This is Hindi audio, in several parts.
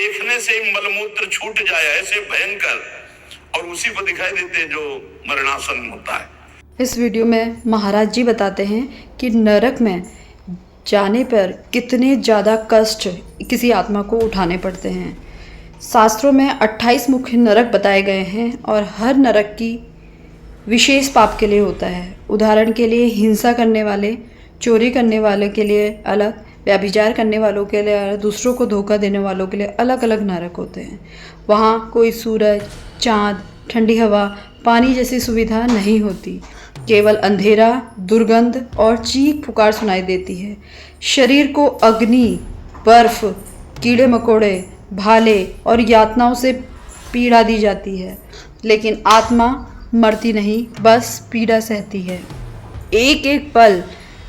देखने से ही मलमूत्र छूट जाए, ऐसे भयंकर, और उसी को दिखाई देते जो मरणासन होता है। इस वीडियो में महाराज जी बताते हैं कि नरक में जाने पर कितने ज़्यादा कष्ट किसी आत्मा को उठाने पड़ते हैं। शास्त्रों में 28 मुख्य नरक बताए गए हैं और हर नरक की विशेष पाप के लिए होता है। उदाहरण के लिए हिंसा करने वाले, चोरी करने वाले के लिए अलग, व्यभिचार करने वालों के लिए अलग, दूसरों को धोखा देने वालों के लिए अलग अलग नरक होते हैं। वहाँ कोई सूरज, चाँद, ठंडी हवा, पानी जैसी सुविधा नहीं होती। केवल अंधेरा, दुर्गंध और चीख पुकार सुनाई देती है। शरीर को अग्नि, बर्फ, कीड़े मकोड़े, भाले और यातनाओं से पीड़ा दी जाती है, लेकिन आत्मा मरती नहीं, बस पीड़ा सहती है। एक एक पल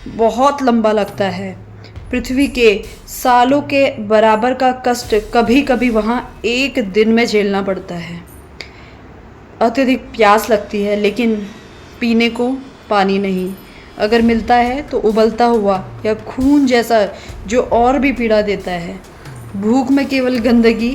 बहुत लंबा लगता है। पृथ्वी के सालों के बराबर का कष्ट कभी कभी वहाँ एक दिन में झेलना पड़ता है। अत्यधिक प्यास लगती है, लेकिन पीने को पानी नहीं। अगर मिलता है तो उबलता हुआ या खून जैसा, जो और भी पीड़ा देता है। भूख में केवल गंदगी,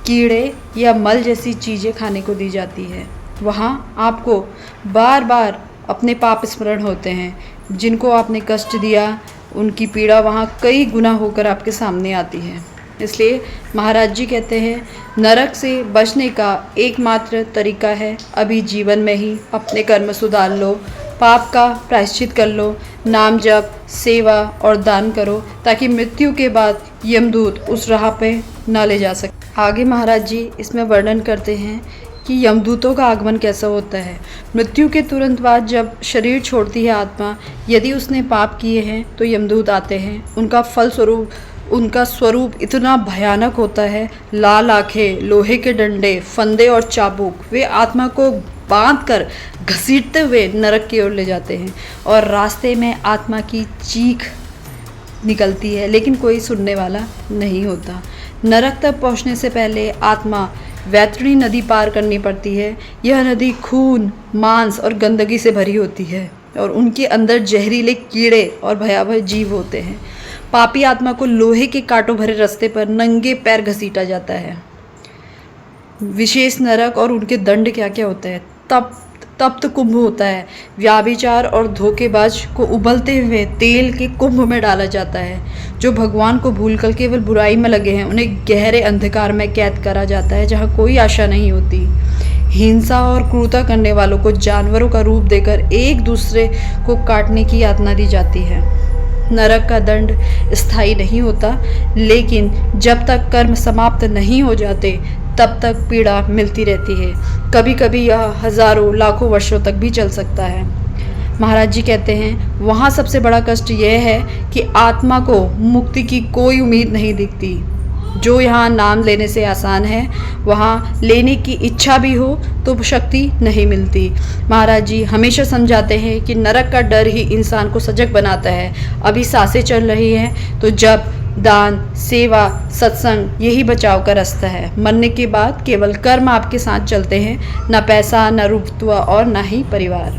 कीड़े या मल जैसी चीज़ें खाने को दी जाती है। वहाँ आपको बार बार अपने पाप स्मरण होते हैं। जिनको आपने कष्ट दिया, उनकी पीड़ा वहाँ कई गुना होकर आपके सामने आती है। इसलिए महाराज जी कहते हैं, नरक से बचने का एकमात्र तरीका है अभी जीवन में ही अपने कर्म सुधार लो, पाप का प्रायश्चित कर लो, नाम जप, सेवा और दान करो, ताकि मृत्यु के बाद यमदूत उस राह पे न ले जा सके। आगे महाराज जी इसमें वर्णन करते हैं कि यमदूतों का आगमन कैसा होता है। मृत्यु के तुरंत बाद जब शरीर छोड़ती है आत्मा, यदि उसने पाप किए हैं तो यमदूत आते हैं। उनका स्वरूप इतना भयानक होता है। लाल आंखें, लोहे के डंडे, फंदे और चाबुक, वे आत्मा को बांधकर घसीटते हुए नरक की ओर ले जाते हैं और रास्ते में आत्मा की चीख निकलती है, लेकिन कोई सुनने वाला नहीं होता। नरक तक पहुंचने से पहले आत्मा वैतरणी नदी पार करनी पड़ती है। यह नदी खून, मांस और गंदगी से भरी होती है और उनके अंदर जहरीले कीड़े और भयावह जीव होते हैं। पापी आत्मा को लोहे के कांटों भरे रास्ते पर नंगे पैर घसीटा जाता है। विशेष नरक और उनके दंड क्या क्या होते हैं। तप्त कुंभ होता है। व्याभिचार और धोखेबाज को उबलते हुए तेल के कुंभ में डाला जाता है। जो भगवान को भूलकर केवल बुराई में लगे हैं, उन्हें गहरे अंधकार में कैद करा जाता है, जहाँ कोई आशा नहीं होती। हिंसा और क्रूरता करने वालों को जानवरों का रूप देकर एक दूसरे को काटने की यातना दी जाती है। नरक का दंड स्थायी नहीं होता, लेकिन जब तक कर्म समाप्त नहीं हो जाते तब तक पीड़ा मिलती रहती है। कभी कभी यह हजारों लाखों वर्षों तक भी चल सकता है। महाराज जी कहते हैं, वहाँ सबसे बड़ा कष्ट यह है कि आत्मा को मुक्ति की कोई उम्मीद नहीं दिखती। जो यहाँ नाम लेने से आसान है, वहाँ लेने की इच्छा भी हो तो शक्ति नहीं मिलती। महाराज जी हमेशा समझाते हैं कि नरक का डर ही इंसान को सजग बनाता है। अभी सांसें चल रही हैं तो जप, दान, सेवा, सत्संग यही बचाव का रास्ता है। मरने के बाद केवल कर्म आपके साथ चलते हैं, न पैसा, न रुतबा और न ही परिवार।